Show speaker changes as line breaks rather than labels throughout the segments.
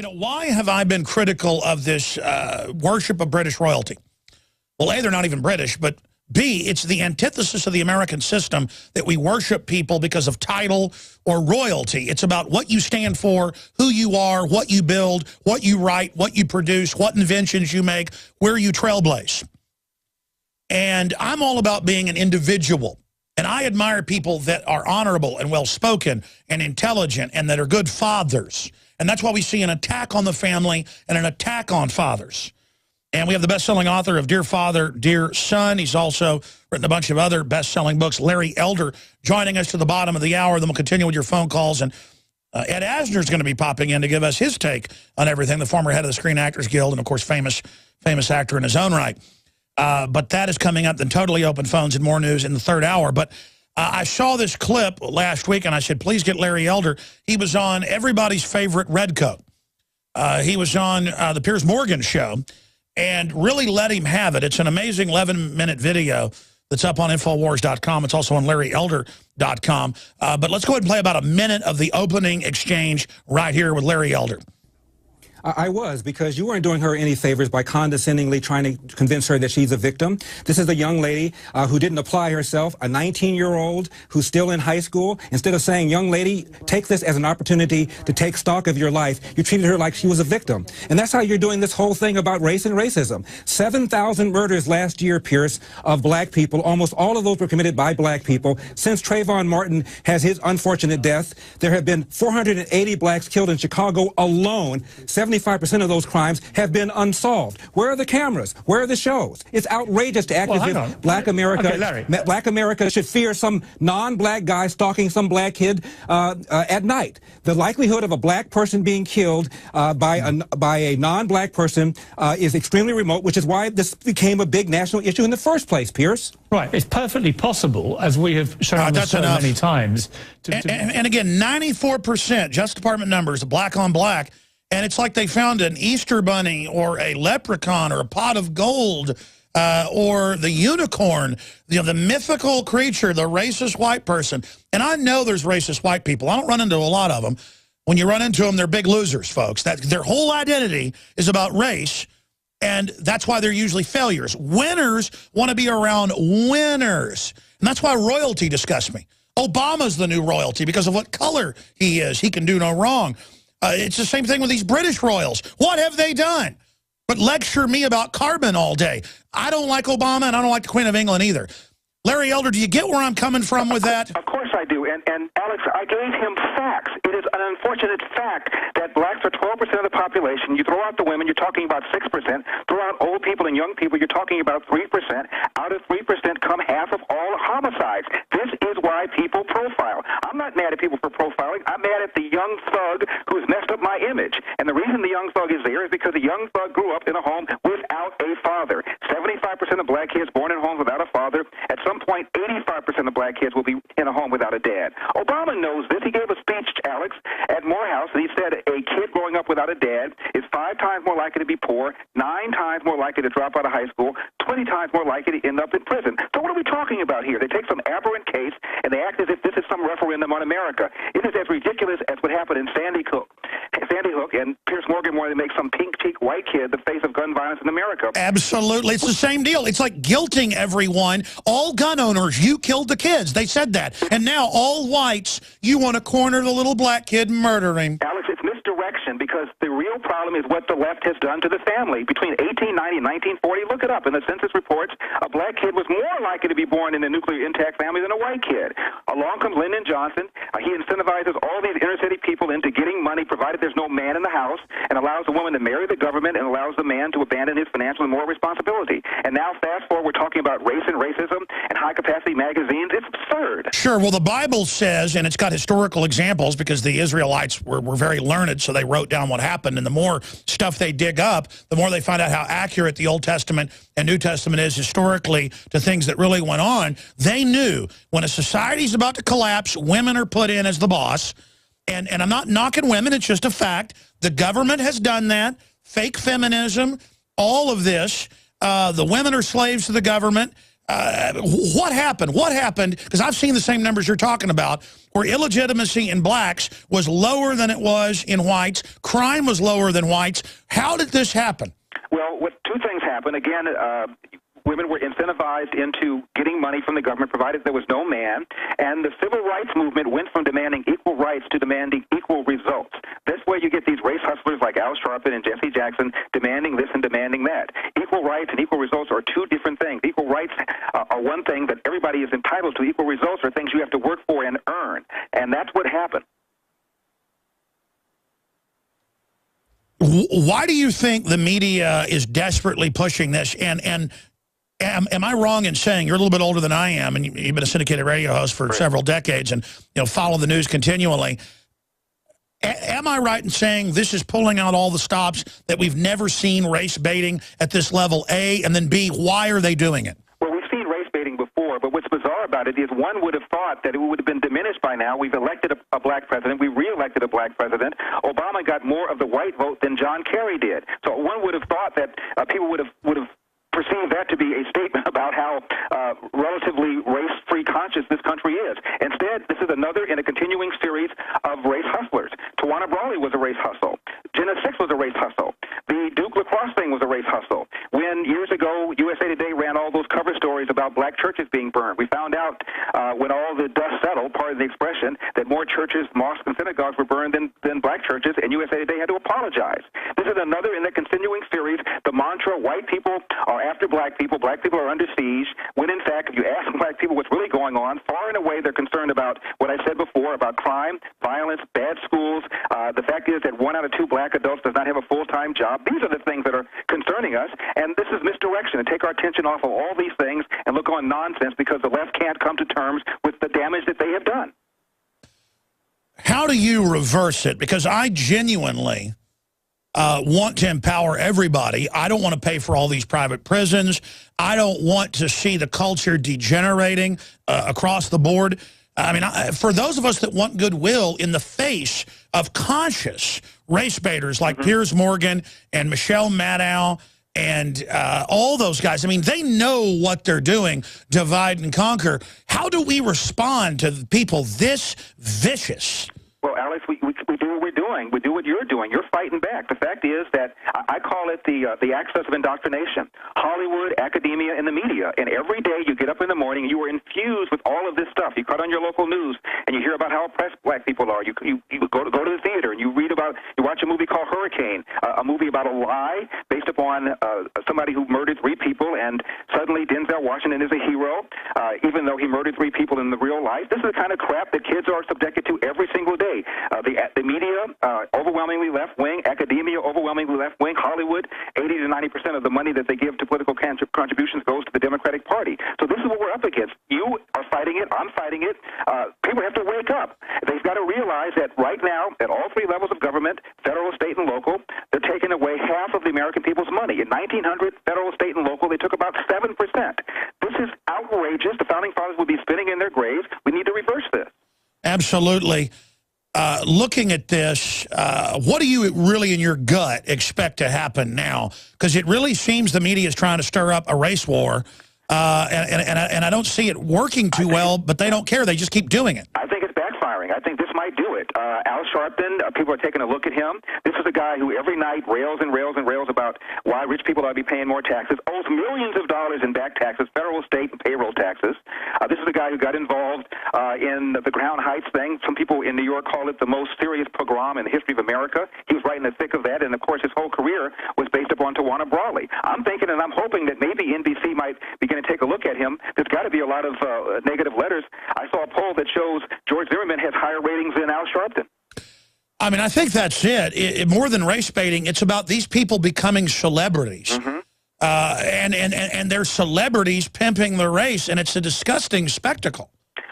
Why have I been critical of this worship of British royalty? Well, A, they're not even British, but B, it's the antithesis of the American system that we worship people because of title or royalty. It's about what you stand for, who you are, what you build, what you write, what you produce, what inventions you make, where you trailblaze. And I'm all about being an individual. And I admire people that are honorable and well-spoken and intelligent and that are good fathers. And that's why we see an attack on the family and an attack on fathers. And we have the best-selling author of Dear Father, Dear Son. He's also written a bunch of other best-selling books. Larry Elder joining us to the bottom of the hour. Then we'll continue with your phone calls. And Ed Asner's going to be popping in to give us his take on everything, the former head of the Screen Actors Guild and, of course, famous actor in his own right. But that is coming up, then totally open phones and more news in the third hour. But I saw this clip last week, and I said, please get Larry Elder. He was on everybody's favorite Redcoat. He was on the Piers Morgan show, and really let him have it. It's an amazing 11-minute video that's up on Infowars.com. It's also on LarryElder.com. But let's go ahead and play about a minute of the opening exchange right here with Larry Elder.
I was, because you weren't doing her any favors by condescendingly trying to convince her that she's a victim. This is a young lady who didn't apply herself, a 19-year-old who's still in high school. Instead of saying, young lady, take this as an opportunity to take stock of your life, you treated her like she was a victim. And that's how you're doing this whole thing about race and racism. 7,000 murders last year, Pierce, of black people. Almost all of those were committed by black people. Since Trayvon Martin has his unfortunate death, there have been 480 blacks killed in Chicago alone. 75% of those crimes have been unsolved. Where are the cameras? Where are the shows? It's outrageous to act as if Black America should fear some non-black guy stalking some black kid at night. The likelihood of a black person being killed by a non-black person is extremely remote, which is why this became a big national issue in the first place, Pierce.
Right. It's perfectly possible, as we have shown so many times.
And again, 94%, Justice Department numbers, black on black. And it's like they found an Easter bunny or a leprechaun or a pot of gold or the unicorn, the mythical creature, the racist white person. And I know there's racist white people. I don't run into a lot of them. When you run into them, they're big losers, folks. Their whole identity is about race, and that's why they're usually failures. Winners want to be around winners. And that's why royalty disgusts me. Obama's the new royalty because of what color he is. He can do no wrong. It's the same thing with these British royals. What have they done? But lecture me about carbon all day. I don't like Obama, and I don't like the Queen of England either. Larry Elder, do you get where I'm coming from with that?
Of course I do. And Alex, I gave him facts. It is an unfortunate fact that blacks are 12% of the population. You throw out the women, you're talking about 6%. Throw out old people and young people, you're talking about 3%. Out of 3% come half of all homicides. This is why people profile. I'm not mad at people for profiling. I'm mad at the young thug who's messed up my image. And the reason the young thug is there is because the young thug grew up in a home without a father. 75% of black kids born in homes without a father. At some point, 85% of black kids will be in a home without a dad. Obama knows this. He gave a speech, Alex, at Morehouse, and he said a kid growing up without a dad is 5 times more likely to be poor, 9 times more likely to drop out of high school, 20 times more likely to end up in prison. So what are we talking about here? They take some aberrant case, and they act as if this is some referendum on America. It is as ridiculous as what happened in Sandy Hook, and Piers Morgan wanted to make some pink-cheeked white kid the face of gun violence in America.
Absolutely. It's the same deal. It's like guilting everyone. All gun owners, you killed the kids. They said that. And now all whites, you want to corner the little black kid and murder him.
Alex, it's misdirection, because the real problem is what the left has done to the family. Between 1890 and 1940, look it up. In the census reports, a black kid was more likely to be born in a nuclear intact family than a white kid. Along comes Lyndon Johnson. He incentivizes all these inner-city people into getting money, provided there's no man in the house, and allows the woman to marry the government and allows the man to abandon his financial and moral responsibility. And now, fast forward, we're talking about race and racism and high-capacity magazines. It's absurd.
Sure. Well, the Bible says, and it's got historical examples because the Israelites were very learned, so they wrote down what happened. And the more stuff they dig up, the more they find out how accurate the Old Testament and New Testament is historically to things that really went on. They knew when a society's about to collapse, women are put in as the boss. And I'm not knocking women. It's just a fact. The government has done that. Fake feminism, all of this. The women are slaves to the government. What happened? What happened? Because I've seen the same numbers you're talking about, where illegitimacy in blacks was lower than it was in whites. Crime was lower than whites. How did this happen?
Well, two things happened. Again, women were incentivized into getting money from the government, provided there was no man. And the civil rights movement went from demanding equal rights to demanding equal results. That's where you get these race hustlers like Al Sharpton and Jesse Jackson demanding this and demanding that. Equal rights and equal results are two different things. Equal rights are one thing that everybody is entitled to. Equal results are things you have to work for and earn. And that's what happened.
Why do you think the media is desperately pushing this? And am I wrong in saying, you're a little bit older than I am, and you've been a syndicated radio host for several decades and follow the news continually. Am I right in saying this is pulling out all the stops that we've never seen race baiting at this level, A, and then B, why are they doing it?
Well, we've seen race baiting before, but what's bizarre about it is one would have thought that it would have been diminished by now. We've elected a black president. We re-elected a black president. Obama got more of the white vote than John Kerry did. So one would have thought that people would have perceive that to be a statement about how relatively race-free conscious this country is. Instead, this is another in a continuing series of race hustlers. Tawana Brawley was a race hustle. Jenna Six was a race hustle. The Duke lacrosse thing was a race hustle. When years ago USA Today ran all those cover stories about black churches being burned, we found out when all the dust settled, pardon the expression, that more churches, mosques, and synagogues were burned than black churches, and USA Today had to apologize. This is another in the continuing series. The mantra, white people are after black people are under siege, when in fact, if you ask black people what's really going on, far and away they're concerned about what I said before about crime, violence, bad schools. The fact is that 1 out of 2 black adults does not have a full-time job. These are the things that are concerning us, and this is misdirection to take our attention off of all these things and look on nonsense because the left can't come to terms with the damage that they have done.
How do you reverse it? Because I genuinely want to empower everybody. I don't want to pay for all these private prisons. I don't want to see the culture degenerating across the board. I mean, for those of us that want goodwill in the face of conscious race baiters like Piers Morgan and Michelle Maddow and all those guys, I mean, they know what they're doing, divide and conquer. How do we respond to people this vicious?
Well, Alex, we do what we're doing. We do what you're doing. You're fighting back. The fact is that I call it the access of indoctrination. Hollywood, academia, and the media. And every day you get up in the morning and you are infused with all of this stuff. You cut on your local news and you hear about how oppressed black people are. You go to the theater and you watch a movie called Hurricane, a movie about a lie based upon somebody who murdered 3 people, and suddenly Denzel Washington is a hero, even though he murdered 3 people in the real life. This is the kind of crap that kids are subjected to every single day. The media, overwhelmingly left-wing, academia, overwhelmingly left-wing, Hollywood, 80 to 90% of the money that they give to political contributions goes to the Democratic Party. So this is what we're up against. You are fighting it. I'm fighting it. People have to wake up. They've got to realize that right now, at all 3 levels of government, federal, state, and local, they're taking away half of the American people's money. In 1900, federal, state, and local, they took about 7%. This is outrageous. The Founding Fathers would be spinning in their graves. We need to reverse this.
Absolutely. Looking at this, what do you really in your gut expect to happen now? Because it really seems the media is trying to stir up a race war, and I don't see it working too well, but they don't care. They just keep doing it.
I think it's backfiring. I think this might do it. Al Sharpton, people are taking a look at him. This is a guy who every night rails and rails and rails about why rich people ought to be paying more taxes, owes millions of dollars in back taxes, federal, state, and payroll taxes. This is a guy who got involved in the Crown Heights thing. Some people in New York call it the most serious pogrom in the history of America. He was right in the thick of that, and of course his whole career was based upon Tawana Brawley. I'm thinking and I'm hoping that maybe NBC might begin to take a look at him. There's got to be a lot of negative letters. I saw a poll that shows George Zimmerman has higher ratings than Al Sharpton.
I mean, I think that's it. More than race baiting, it's about these people becoming celebrities. And they're celebrities pimping the race, and it's a disgusting spectacle.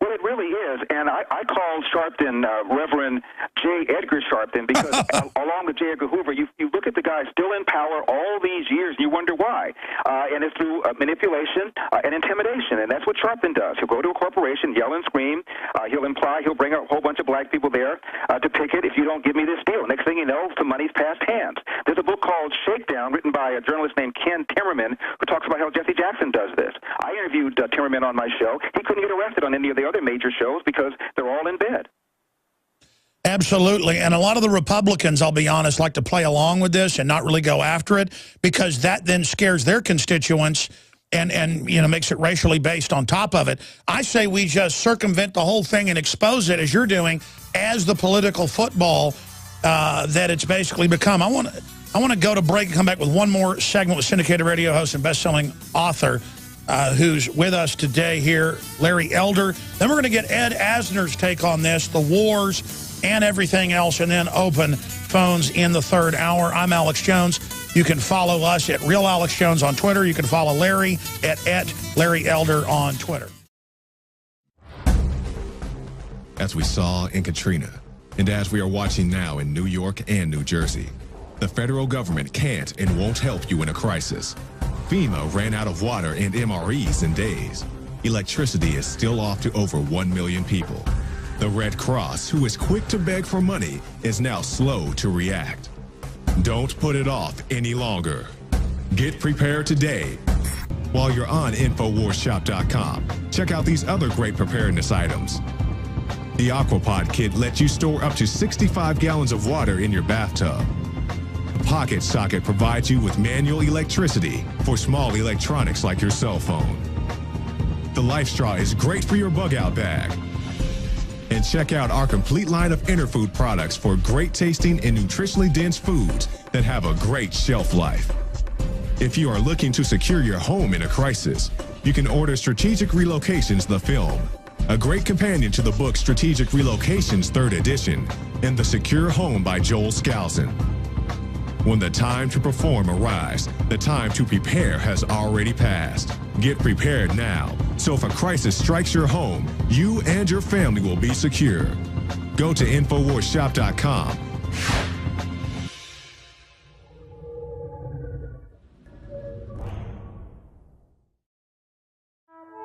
Well, it really is, and I called Sharpton Reverend J. Edgar Sharpton because along with J. Edgar Hoover, you look at the guy still in power all these years, and you wonder why. and it's through manipulation and intimidation, and that's what Sharpton does. He'll go to a corporation, yell and scream. He'll bring a whole bunch of black people there to picket if you don't give me this deal. Next thing you know, the money's passed hands. There's a book called Shakedown, written by a journalist named Ken Timmerman, who talks about how Jesse Jackson does this. I interviewed Timmerman on my show. He couldn't get arrested on any of the other major shows because they're all in bed.
Absolutely. And a lot of the Republicans, I'll be honest, like to play along with this and not really go after it, because that then scares their constituents and you know, makes it racially based on top of it. I say we just circumvent the whole thing and expose it, as you're doing, as the political football that it's basically become. I want to go to break and come back with one more segment with syndicated radio host and best-selling author who's with us today here, Larry Elder. Then we're going to get Ed Asner's take on this, the wars and everything else, and then open phones in the third hour. I'm Alex Jones. You can follow us at Real Alex Jones on Twitter. You can follow Larry at Larry Elder on Twitter.
As we saw in Katrina, and as we are watching now in New York and New Jersey, the federal government can't and won't help you in a crisis. FEMA ran out of water and MREs in days. Electricity is still off to over 1 million people. The Red Cross, who is quick to beg for money, is now slow to react. Don't put it off any longer. Get prepared today. While you're on InfoWarsShop.com, check out these other great preparedness items. The Aquapod kit lets you store up to 65 gallons of water in your bathtub. The Pocket Socket provides you with manual electricity for small electronics like your cell phone. The Life Straw is great for your bug-out bag. And check out our complete line of Interfood products for great tasting and nutritionally dense foods that have a great shelf life. If you are looking to secure your home in a crisis, you can order Strategic Relocations, the film, a great companion to the book Strategic Relocations 3rd edition, and The Secure Home by Joel Skousen. When the time to perform arrives, the time to prepare has already passed. Get prepared now, so if a crisis strikes your home, you and your family will be secure. Go to InfoWarsShop.com.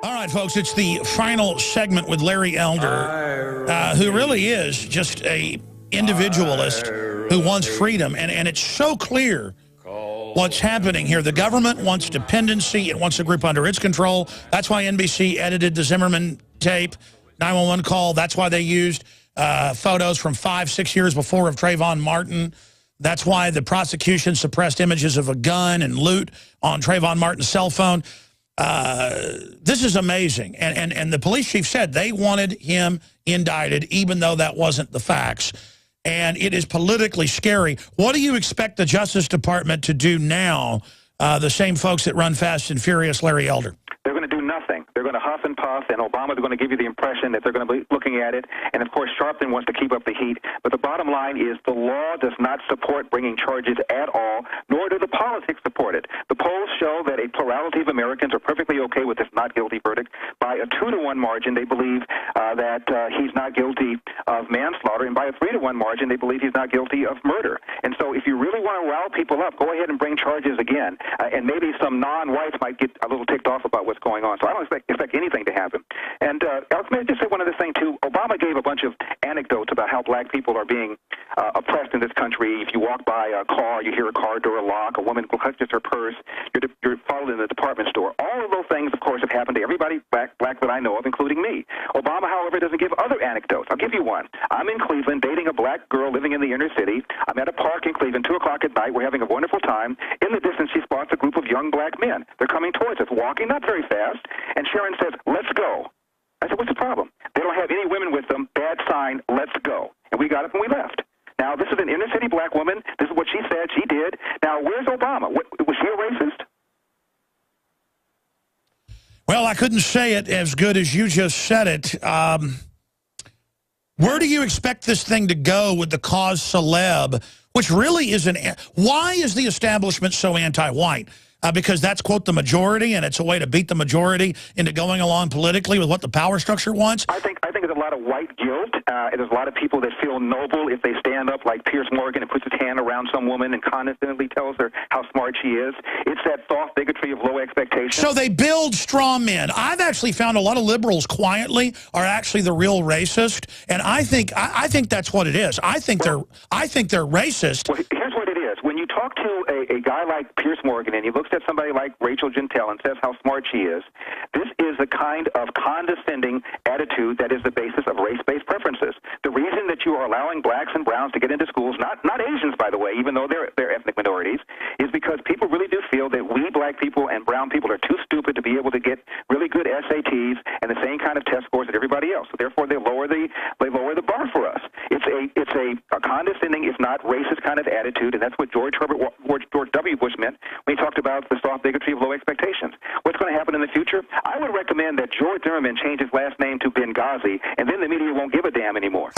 All right, folks, it's the final segment with Larry Elder, who really is just a individualist who wants freedom, and it's so clear what's happening here. The government wants dependency. It wants a group under its control. That's why NBC edited the Zimmerman tape, 911 call. That's why they used photos from 5-6 years before of Trayvon Martin. That's why the prosecution suppressed images of a gun and loot on Trayvon Martin's cell phone. This is amazing. And the police chief said they wanted him indicted, even though that wasn't the facts. And it is politically scary. What do you expect the Justice Department to do now, the same folks that run Fast and Furious, Larry Elder?
They're going to do nothing. They're going to huff and puff, and Obama's going to give you the impression that they're going to be looking at it. And, of course, Sharpton wants to keep up the heat. But the bottom line is the law does not support bringing charges at all, nor do the politics support it. The polls show that a plurality of Americans are perfectly okay with this not guilty verdict. By a 2-to-1 margin, they believe that he's not guilty of manslaughter, and by a 3-to-1 margin, they believe he's not guilty of murder. And so if you really want to rile people up, go ahead and bring charges again. And maybe some non-whites might get a little ticked off about what's going on. So I don't expect anything to happen. And Alex, may I just say one other thing, too? Obama gave a bunch of anecdotes about how black people are being oppressed in this country. If you walk by a car, you hear a car door lock, a woman clutches her purse, you're followed in the department store. All of those things, of course, have happened to everybody black that I know of, including me. Obama, however, doesn't give other anecdotes. I'll give you one. I'm in Cleveland dating a black girl living in the inner city. I'm at a park in Cleveland, 2 o'clock at night. We're having a wonderful time. In the distance, she spots a group of young black men. They're coming towards us, walking not very fast. And Sharon says, "Let's go." I said, "What's the problem?" "They don't have any women with them. Bad sign. Let's go." And we got up and we left. Now, this is an inner city black woman. This is what she said she did. Now, where's Obama? Was she a racist?
Well, I couldn't say it as good as you just said it. Where do you expect this thing to go with the cause celeb, which really isn't? Why is the establishment so anti-white? because that's, quote, the majority, and it's a way to beat the majority into going along politically with what the power structure wants?
I think there's a lot of white guilt. And there's a lot of people that feel noble if they stand up like Piers Morgan and puts his hand around some woman and condescendingly tells her how smart she is. It's that soft bigotry of low expectations.
So they build straw men. I've actually found a lot of liberals quietly are actually the real racist, and I think that's what it is. I think they're racist.
Well, here's what it is. When you talk to a guy like Piers Morgan and he looks at somebody like Rachel Gentile and says how smart she is, this is the kind of condescending attitude that is the basis of race-based preferences. The reason that you are allowing blacks and browns to get into schools, not Asians, by the way, even though they're ethnic minorities, is because people really do feel that we black people and brown people are too stupid to be able to get really good SATs and the same kind of test scores as everybody else. So therefore, they lower the bar for us. It's a condescending, if not racist, kind of attitude, and that's what George W. Bush meant when he talked about the soft bigotry of low expectations. What's going to happen in the future? I would recommend that George Zimmerman change his last name to Benghazi, and then the media won't give a damn anymore.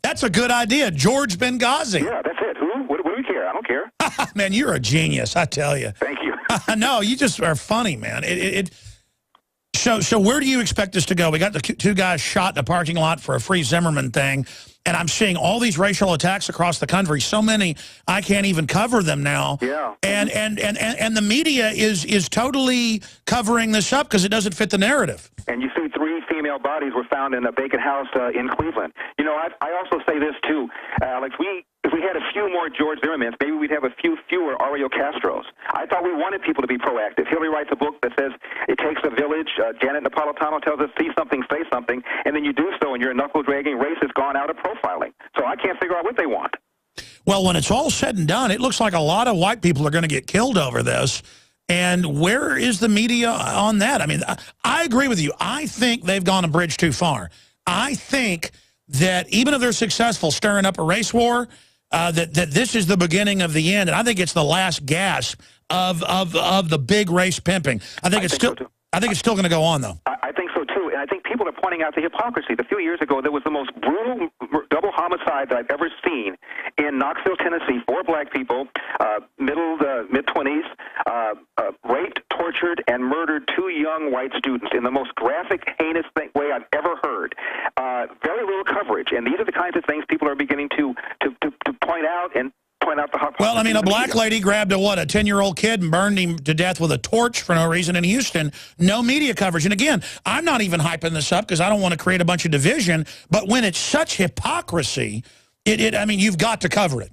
That's a good idea, George Benghazi.
Yeah, that's it. Who? What do we care? I don't care.
Man, you're a genius, I tell you.
Thank you.
No, you just are funny, man. So where do you expect this to go? We got the two guys shot in a parking lot for a free Zimmerman thing, and I'm seeing all these racial attacks across the country. So many, I can't even cover them now.
Yeah.
And the media is totally covering this up because it doesn't fit the narrative.
And you see 3 female bodies were found in a vacant house in Cleveland. You know, I also say this, too, Alex. If we had a few more George Zimmermans, maybe we'd have a few fewer Ariel Castros. I thought we wanted people to be proactive. Hillary writes a book that says it takes a village. Janet Napolitano tells us, see something, say something, and then you do so, and you're a knuckle-dragging racist gone out of profiling. So I can't figure out what they want.
Well, when it's all said and done, it looks like a lot of white people are going to get killed over this. And where is the media on that? I mean, I agree with you. I think they've gone a bridge too far. I think that even if they're successful stirring up a race war, that this is the beginning of the end. And I think it's the last gasp of the big race pimping. I think it's still going to go on, though.
I think so, too. And I think people are pointing out the hypocrisy. A few years ago, there was the most brutal double homicide that I've ever seen in Knoxville, Tennessee. 4 black people, mid-20s, raped, tortured, and murdered 2 young white students in the most graphic, heinous way I've ever heard. Very little coverage. And these are the kinds of things people are beginning to point out and point out the hypocrisy.
Well, I mean, a black lady grabbed a 10-year-old kid and burned him to death with a torch for no reason in Houston. No media coverage. And again, I'm not even hyping this up because I don't want to create a bunch of division. But when it's such hypocrisy, I mean, you've got to cover it.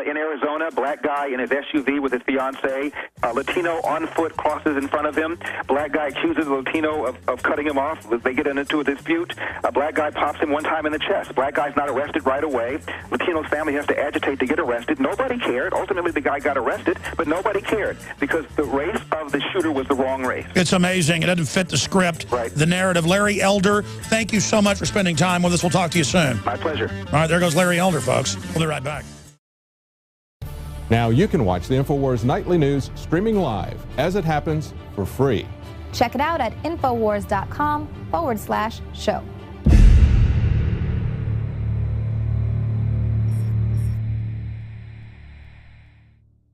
In Arizona, black guy in his SUV with his fiancée. Latino on foot crosses in front of him. Black guy accuses the Latino of cutting him off. They get into a dispute. A black guy pops him one time in the chest. Black guy's not arrested right away. Latino's family has to agitate to get arrested. Nobody cared. Ultimately, the guy got arrested, but nobody cared because the race of the shooter was the wrong race.
It's amazing. It doesn't fit the script,
right.
The narrative. Larry Elder, thank you so much for spending time with us. We'll talk to you soon.
My pleasure.
All right, there goes Larry Elder, folks. We'll be right back.
Now you can watch the InfoWars Nightly News streaming live as it happens for free.
Check it out at Infowars.com/show.